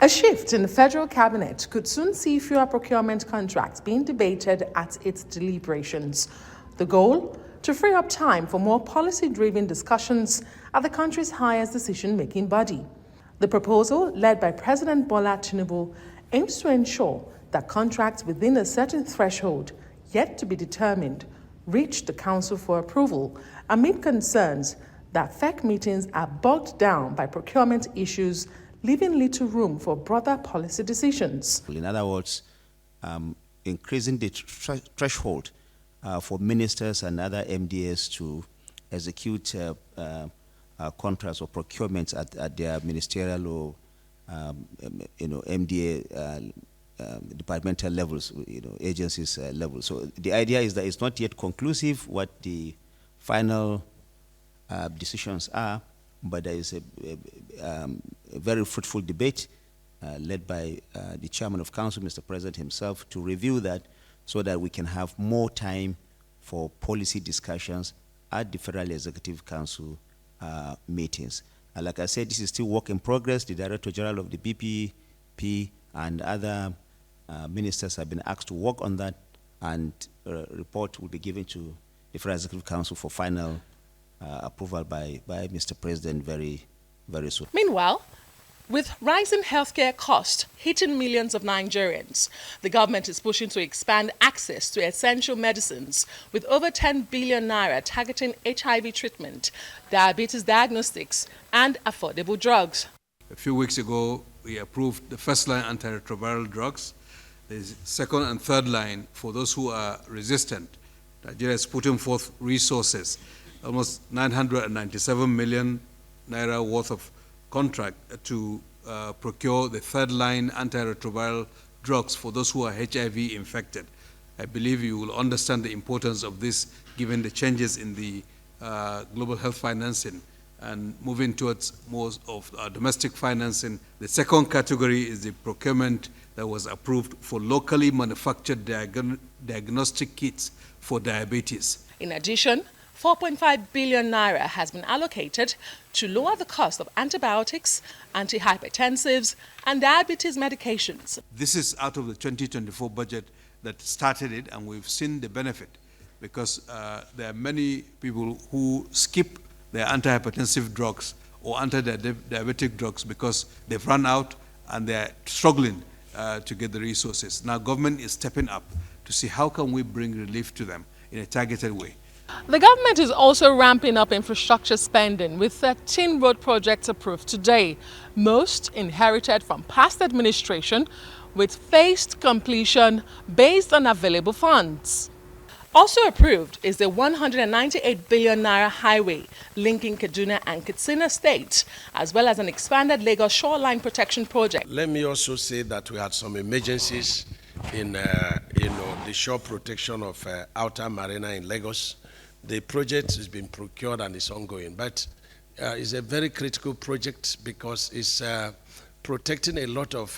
A shift in the federal cabinet could soon see fewer procurement contracts being debated at its deliberations. The goal? To free up time for more policy-driven discussions at the country's highest decision-making body. The proposal, led by President Bola Tinubu, aims to ensure that contracts within a certain threshold, yet to be determined, reach the Council for approval amid concerns that FEC meetings are bogged down by procurement issues, leaving little room for broader policy decisions. In other words, increasing the threshold for ministers and other MDAs to execute contracts or procurements at their ministerial or MDA departmental levels, agencies level. So the idea is that it's not yet conclusive what the final decisions are, but there is a very fruitful debate led by the Chairman of Council, Mr. President himself, to review that so that we can have more time for policy discussions at the Federal Executive Council meetings. Like I said, this is still work in progress. The Director General of the BPP and other ministers have been asked to work on that, and a report will be given to the Federal Executive Council for final approval by Mr. President very, very soon. Meanwhile, with rising healthcare costs hitting millions of Nigerians, the government is pushing to expand access to essential medicines with over 10 billion naira targeting HIV treatment, diabetes diagnostics, and affordable drugs. A few weeks ago, we approved the first-line antiretroviral drugs. The second and third line for those who are resistant. Nigeria is putting forth resources, almost 997 million naira worth of contract to procure the third-line antiretroviral drugs for those who are HIV infected. I believe you will understand the importance of this given the changes in the global health financing and moving towards more of domestic financing. The second category is the procurement that was approved for locally manufactured diagnostic kits for diabetes. In addition, 4.5 billion naira has been allocated to lower the cost of antibiotics, antihypertensives, and diabetes medications. This is out of the 2024 budget that started it, and we've seen the benefit because there are many people who skip their antihypertensive drugs or anti-diabetic drugs because they've run out and they're struggling to get the resources. Now government is stepping up to see how can we bring relief to them in a targeted way. The government is also ramping up infrastructure spending with 13 road projects approved today, most inherited from past administration, with phased completion based on available funds. Also approved is the 198 billion naira highway linking Kaduna and Katsina states, as well as an expanded Lagos shoreline protection project. Let me also say that we had some emergencies in the shore protection of Outer Marina in Lagos. The project has been procured and is ongoing, but it's a very critical project because it's protecting a lot of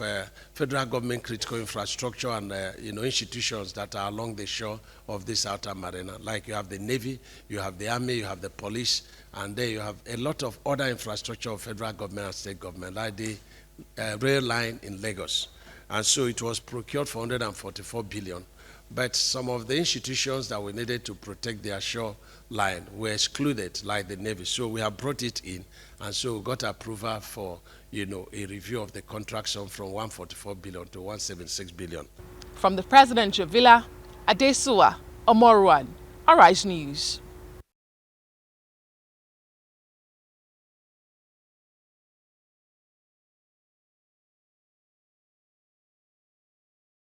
federal government critical infrastructure and institutions that are along the shore of this Outer Marina. Like you have the Navy, you have the Army, you have the police, and there you have a lot of other infrastructure of federal government and state government, like the rail line in Lagos. And so it was procured for 144 billion. But some of the institutions that we needed to protect their shore line were excluded, like the Navy. So we have brought it in, and so we got approval for, a review of the contract sum from 144 billion to 176 billion. From the presidential villa, Adesua Omorwan, Arise News.